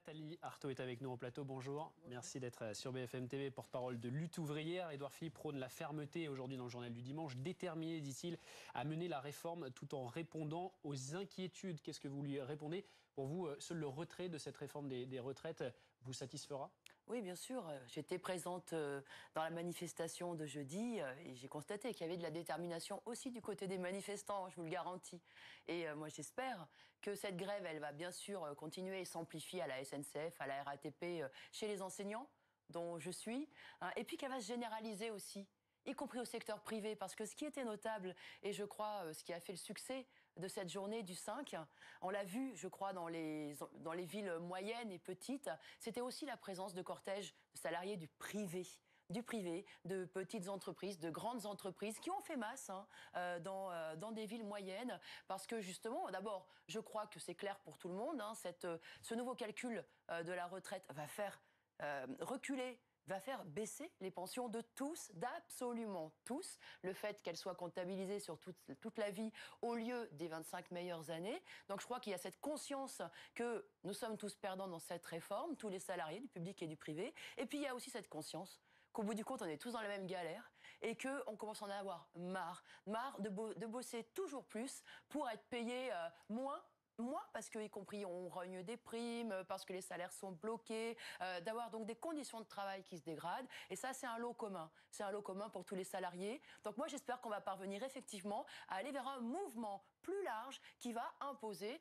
Nathalie Arthaud est avec nous en plateau. Bonjour. Merci d'être sur BFM TV, porte-parole de Lutte ouvrière. Édouard Philippe prône la fermeté aujourd'hui dans le journal du dimanche. Déterminé, dit-il, à mener la réforme tout en répondant aux inquiétudes. Qu'est-ce que vous lui répondez? Pour vous, seul le retrait de cette réforme des retraites vous satisfera? Oui, bien sûr. J'étais présente dans la manifestation de jeudi et j'ai constaté qu'il y avait de la détermination aussi du côté des manifestants, je vous le garantis. Et moi, j'espère que cette grève, elle va bien sûr continuer et s'amplifier à la SNCF, à la RATP, chez les enseignants, dont je suis, hein, et puis qu'elle va se généraliser aussi, y compris au secteur privé, parce que ce qui était notable, et je crois ce qui a fait le succès de cette journée du 5, on l'a vu, je crois, dans les villes moyennes et petites, c'était aussi la présence de cortèges de salariés du privé, de petites entreprises, de grandes entreprises qui ont fait masse dans des villes moyennes. Parce que justement, d'abord, je crois que c'est clair pour tout le monde, ce nouveau calcul de la retraite va faire reculer, va faire baisser les pensions de tous, d'absolument tous. Le fait qu'elles soient comptabilisées sur toute la vie au lieu des 25 meilleures années. Donc je crois qu'il y a cette conscience que nous sommes tous perdants dans cette réforme, tous les salariés du public et du privé. Et puis il y a aussi cette conscience qu'au bout du compte, on est tous dans la même galère et qu'on commence à en avoir marre de bosser toujours plus pour être payé moins parce que, y compris, on rogne des primes, parce que les salaires sont bloqués, d'avoir donc des conditions de travail qui se dégradent. Et ça, c'est un lot commun. C'est un lot commun pour tous les salariés. Donc moi, j'espère qu'on va parvenir effectivement à aller vers un mouvement plus large qui va imposer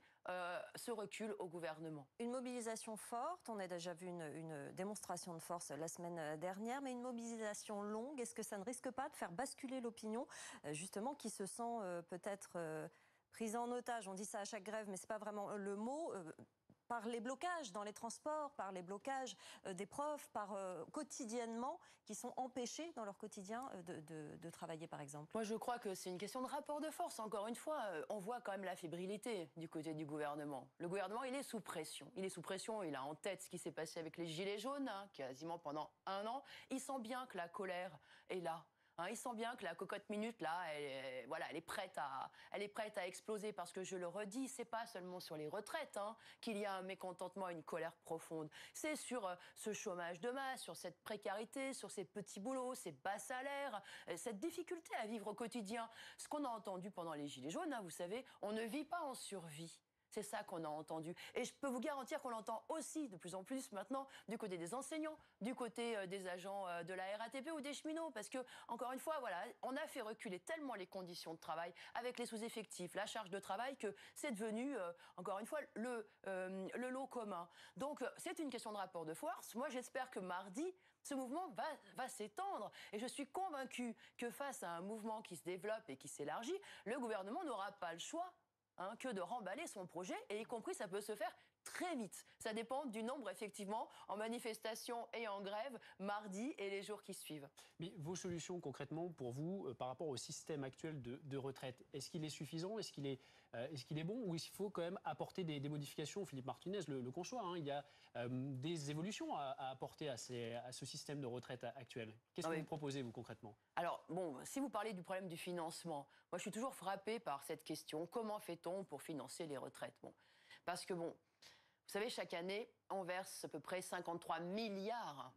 ce recul au gouvernement. Une mobilisation forte, on a déjà vu une démonstration de force la semaine dernière, mais une mobilisation longue, est-ce que ça ne risque pas de faire basculer l'opinion, justement, qui se sent peut-être prise en otage? On dit ça à chaque grève, mais ce n'est pas vraiment le mot. Par les blocages dans les transports, par les blocages des profs, quotidiennement, qui sont empêchés dans leur quotidien de travailler, par exemple. Moi, je crois que c'est une question de rapport de force. Encore une fois, on voit quand même la fébrilité du côté du gouvernement. Le gouvernement, il est sous pression. Il est sous pression, il a en tête ce qui s'est passé avec les Gilets jaunes, quasiment pendant 1 an. Il sent bien que la colère est là. Il sent bien que la cocotte minute, là, elle est prête à exploser. Parce que, je le redis, c'est pas seulement sur les retraites qu'il y a un mécontentement, une colère profonde. C'est sur ce chômage de masse, sur cette précarité, sur ces petits boulots, ces bas salaires, cette difficulté à vivre au quotidien. Ce qu'on a entendu pendant les Gilets jaunes, vous savez, on ne vit pas en survie. C'est ça qu'on a entendu. Et je peux vous garantir qu'on l'entend aussi de plus en plus maintenant du côté des enseignants, du côté des agents de la RATP ou des cheminots. Parce que, encore une fois, voilà, on a fait reculer tellement les conditions de travail avec les sous-effectifs, la charge de travail, que c'est devenu, encore une fois, le lot commun. Donc, c'est une question de rapport de force. Moi, j'espère que mardi, ce mouvement va s'étendre. Et je suis convaincue que face à un mouvement qui se développe et qui s'élargit, le gouvernement n'aura pas le choix que de remballer son projet, et y compris ça peut se faire très vite. Ça dépend du nombre, effectivement, en manifestation et en grève, mardi et les jours qui suivent. Mais vos solutions, concrètement, pour vous, par rapport au système actuel de retraite, est-ce qu'il est suffisant? Est-ce qu'il est bon? Ou il faut quand même apporter des modifications? Philippe Martinez le conçoit. Il y a des évolutions à apporter à ce système de retraite actuel. Qu'est-ce que vous proposez, vous, concrètement? Alors, bon, si vous parlez du problème du financement, moi, je suis toujours frappée par cette question. Comment fait-on pour financer les retraites? Parce que, vous savez, chaque année, on verse à peu près 53 milliards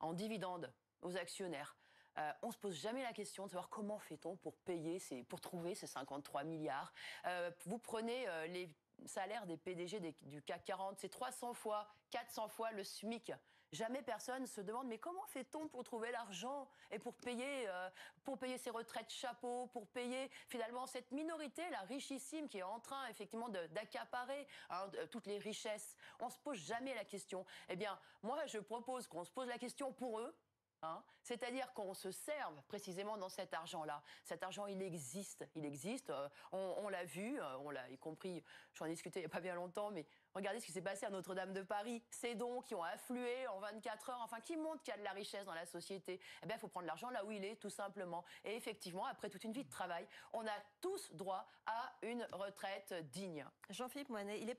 en dividendes aux actionnaires. On ne se pose jamais la question de savoir comment fait-on pour trouver ces 53 milliards. Vous prenez les salaires des PDG du CAC 40, c'est 300 fois, 400 fois le SMIC. Jamais personne se demande, mais comment fait-on pour trouver l'argent et pour payer ces retraites chapeaux, pour payer finalement cette minorité, la richissime, qui est en train effectivement d'accaparer toutes les richesses. On ne se pose jamais la question. Eh bien, moi, je propose qu'on se pose la question pour eux. C'est-à-dire qu'on se serve précisément dans cet argent-là. Cet argent, il existe. On l'a vu, y compris, j'en ai discuté il n'y a pas bien longtemps, mais regardez ce qui s'est passé à Notre-Dame de Paris. Ces dons qui ont afflué en 24 heures, qui montrent qu'il y a de la richesse dans la société. Eh bien, il faut prendre l'argent là où il est, tout simplement. Et effectivement, après toute une vie de travail, on a tous droit à une retraite digne. Jean-Philippe Moinet, elle est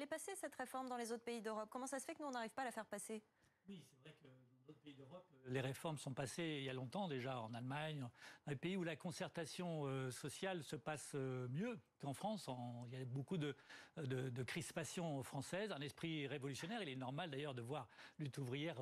passée cette réforme dans les autres pays d'Europe. Comment ça se fait que nous, on n'arrive pas à la faire passer? Oui, c'est vrai que d'autres pays d'Europe, les réformes sont passées il y a longtemps déjà, en Allemagne, dans les pays où la concertation sociale se passe mieux qu'en France. Il y a beaucoup de crispations françaises, un esprit révolutionnaire. Il est normal d'ailleurs de voir lutte ouvrière,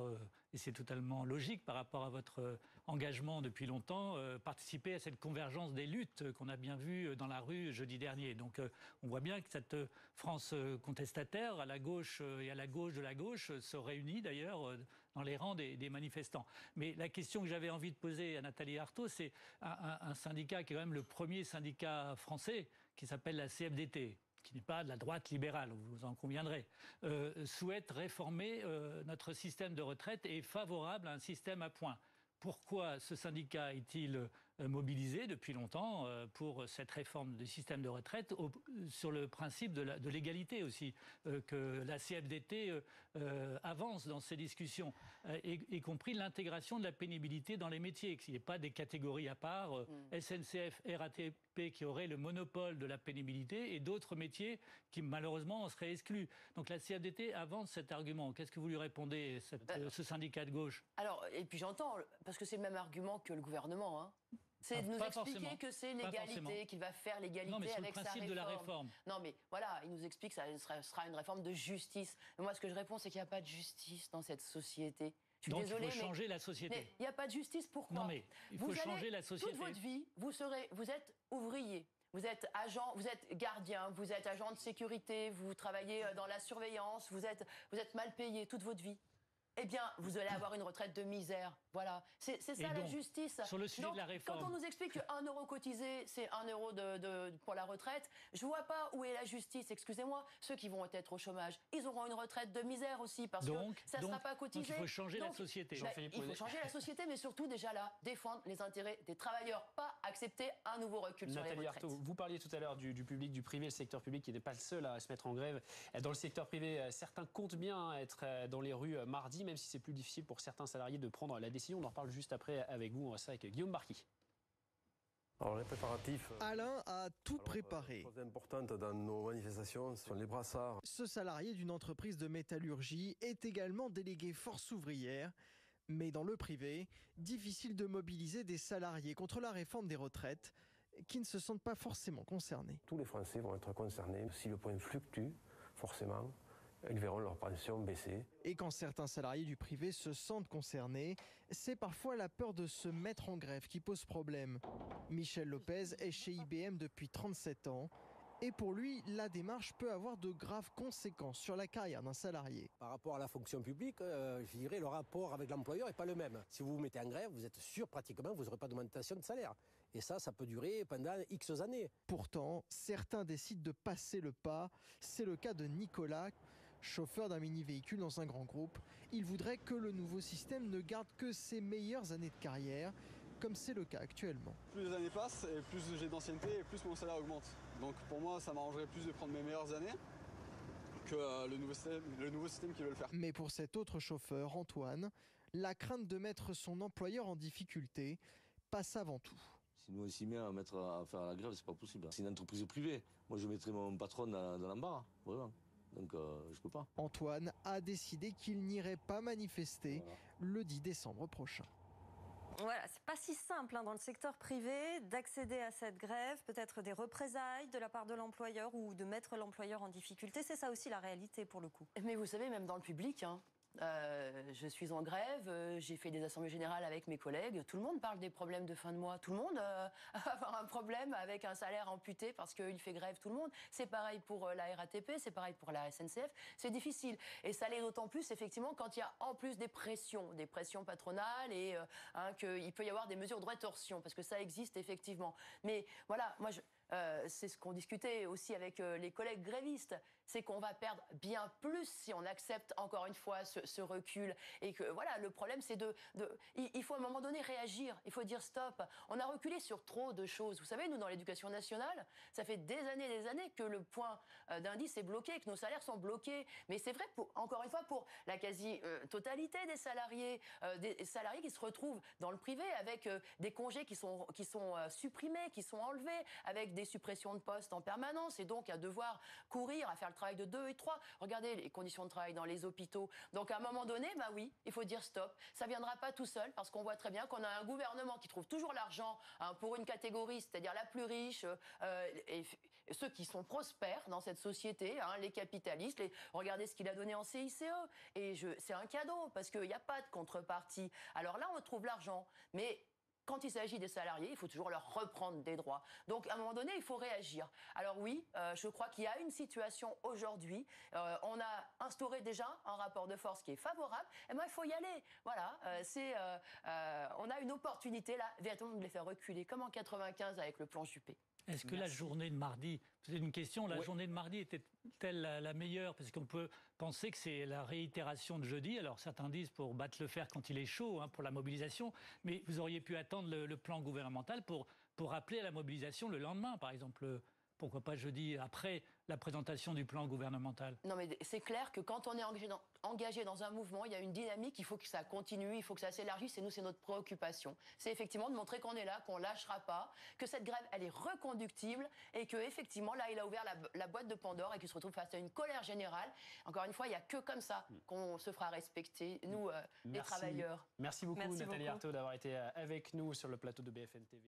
et c'est totalement logique par rapport à votre engagement depuis longtemps, participer à cette convergence des luttes qu'on a bien vue dans la rue jeudi dernier. Donc on voit bien que cette France contestataire, à la gauche et à la gauche de la gauche, se réunit d'ailleurs dans les rangs des manifestants. Mais la question que j'avais envie de poser à Nathalie Arthaud, c'est un syndicat qui est quand même le premier syndicat français, qui s'appelle la CFDT, qui n'est pas de la droite libérale, vous en conviendrez, souhaite réformer notre système de retraite et est favorable à un système à points. Pourquoi ce syndicat est-il mobilisé depuis longtemps pour cette réforme du système de retraite sur le principe de l'égalité aussi, que la CFDT avance dans ces discussions, y compris l'intégration de la pénibilité dans les métiers, qu'il n'y ait pas des catégories à part, SNCF, RATP qui auraient le monopole de la pénibilité et d'autres métiers qui malheureusement en seraient exclus. Donc la CFDT avance cet argument. Qu'est-ce que vous lui répondez, ce syndicat de gauche? Alors, et puis j'entends, parce que c'est le même argument que le gouvernement, hein. C'est de nous expliquer que c'est l'égalité, qu'il va faire l'égalité avec sa réforme. De la réforme. Non, mais voilà, il nous explique que ça sera une réforme de justice. Mais moi, ce que je réponds, c'est qu'il n'y a pas de justice dans cette société. Je suis désolée, il faut changer la société. Mais il n'y a pas de justice, pourquoi? Non, mais il faut changer la société. Toute votre vie, vous êtes ouvrier. Vous êtes agent, vous êtes gardien, vous êtes agent de sécurité, vous travaillez dans la surveillance, vous êtes mal payé toute votre vie. Eh bien, vous allez avoir une retraite de misère. Voilà. C'est ça la justice. Sur le sujet de la réforme. Quand on nous explique que 1 euro cotisé, c'est 1 euro pour la retraite, je vois pas où est la justice. Excusez-moi, ceux qui vont être au chômage, ils auront une retraite de misère aussi parce que ça ne sera pas cotisé. Donc il faut changer la société. Il faut changer la société, mais surtout déjà là, défendre les intérêts des travailleurs, pas accepter un nouveau recul sur les retraites. Nathalie Arthaud, vous parliez tout à l'heure du public, du privé, le secteur public qui n'est pas le seul à se mettre en grève. Dans le secteur privé, certains comptent bien être dans les rues mardi, même si c'est plus difficile pour certains salariés de prendre la décision. On en reparle juste après avec vous. On va ça avec Guillaume Barqui. Alors les préparatifs. Alain a tout préparé. Chose importante dans nos manifestations sont les brassards. Ce salarié d'une entreprise de métallurgie est également délégué force ouvrière. Mais dans le privé, difficile de mobiliser des salariés contre la réforme des retraites qui ne se sentent pas forcément concernés. Tous les Français vont être concernés. Si le point fluctue, forcément, ils verront leur pension baisser. Et quand certains salariés du privé se sentent concernés, c'est parfois la peur de se mettre en grève qui pose problème. Michel Lopez est chez IBM depuis 37 ans. Et pour lui, la démarche peut avoir de graves conséquences sur la carrière d'un salarié. Par rapport à la fonction publique, je dirais le rapport avec l'employeur n'est pas le même. Si vous vous mettez en grève, vous êtes sûr pratiquement que vous n'aurez pas d'augmentation de salaire. Et ça peut durer pendant X années. Pourtant, certains décident de passer le pas. C'est le cas de Nicolas, chauffeur d'un mini-véhicule dans un grand groupe. Il voudrait que le nouveau système ne garde que ses meilleures années de carrière, comme c'est le cas actuellement. Plus les années passent et plus j'ai d'ancienneté et plus mon salaire augmente. Donc pour moi, ça m'arrangerait plus de prendre mes meilleures années que le nouveau système qui veut le faire. Mais pour cet autre chauffeur, Antoine, la crainte de mettre son employeur en difficulté passe avant tout. Si nous on s'y met à faire la grève, c'est pas possible. C'est une entreprise privée. Moi je mettrais mon patron dans l'embarras, vraiment. Donc je peux pas. Antoine a décidé qu'il n'irait pas manifester le 10 décembre prochain. Voilà, c'est pas si simple dans le secteur privé d'accéder à cette grève, peut-être des représailles de la part de l'employeur ou de mettre l'employeur en difficulté. C'est ça aussi la réalité pour le coup. Mais vous savez, même dans le public, je suis en grève, j'ai fait des assemblées générales avec mes collègues, tout le monde parle des problèmes de fin de mois, tout le monde va avoir un problème avec un salaire amputé parce qu'il fait grève, tout le monde. C'est pareil pour la RATP, c'est pareil pour la SNCF, c'est difficile. Et ça l'est d'autant plus effectivement quand il y a en plus des pressions patronales et qu'il peut y avoir des mesures de rétorsion, parce que ça existe effectivement. Mais voilà, moi c'est ce qu'on discutait aussi avec les collègues grévistes, c'est qu'on va perdre bien plus si on accepte encore une fois ce recul. Et que voilà, le problème c'est il faut à un moment donné réagir, il faut dire stop. On a reculé sur trop de choses. Vous savez, nous dans l'éducation nationale, ça fait des années que le point d'indice est bloqué, que nos salaires sont bloqués. Mais c'est vrai, encore une fois, pour la quasi-totalité des salariés qui se retrouvent dans le privé avec des congés qui sont supprimés, qui sont enlevés, avec des suppressions de postes en permanence et donc à devoir courir, à faire le travail de 2 et 3. Regardez les conditions de travail dans les hôpitaux. Donc à un moment donné, bah oui, il faut dire stop. Ça viendra pas tout seul parce qu'on voit très bien qu'on a un gouvernement qui trouve toujours l'argent pour une catégorie, c'est-à-dire la plus riche et ceux qui sont prospères dans cette société, les capitalistes. Regardez ce qu'il a donné en CICE. Et c'est un cadeau parce qu'il n'y a pas de contrepartie. Alors là, on trouve l'argent. Mais quand il s'agit des salariés, il faut toujours leur reprendre des droits. Donc, à un moment donné, il faut réagir. Alors oui, je crois qu'il y a une situation aujourd'hui. On a instauré déjà un rapport de force qui est favorable. Et moi, il faut y aller. Voilà, on a une opportunité là, véritablement de les faire reculer, comme en 95 avec le plan Juppé. Est-ce que la journée de mardi, c'est une question, la journée de mardi était-elle la meilleure? Parce qu'on peut penser que c'est la réitération de jeudi. Alors certains disent pour battre le fer quand il est chaud, pour la mobilisation. Mais vous auriez pu attendre le plan gouvernemental pour appeler à la mobilisation le lendemain, par exemple. Pourquoi pas jeudi, après la présentation du plan gouvernemental? Non, mais c'est clair que quand on est engagé dans un mouvement, il y a une dynamique, il faut que ça continue, il faut que ça s'élargisse, et nous, c'est notre préoccupation. C'est effectivement de montrer qu'on est là, qu'on lâchera pas, que cette grève, elle est reconductible, et que effectivement, là, il a ouvert la boîte de Pandore, et qu'il se retrouve face à une colère générale. Encore une fois, il n'y a que comme ça qu'on se fera respecter, nous, les travailleurs. Merci beaucoup, Nathalie Arthaud, d'avoir été avec nous sur le plateau de BFM TV.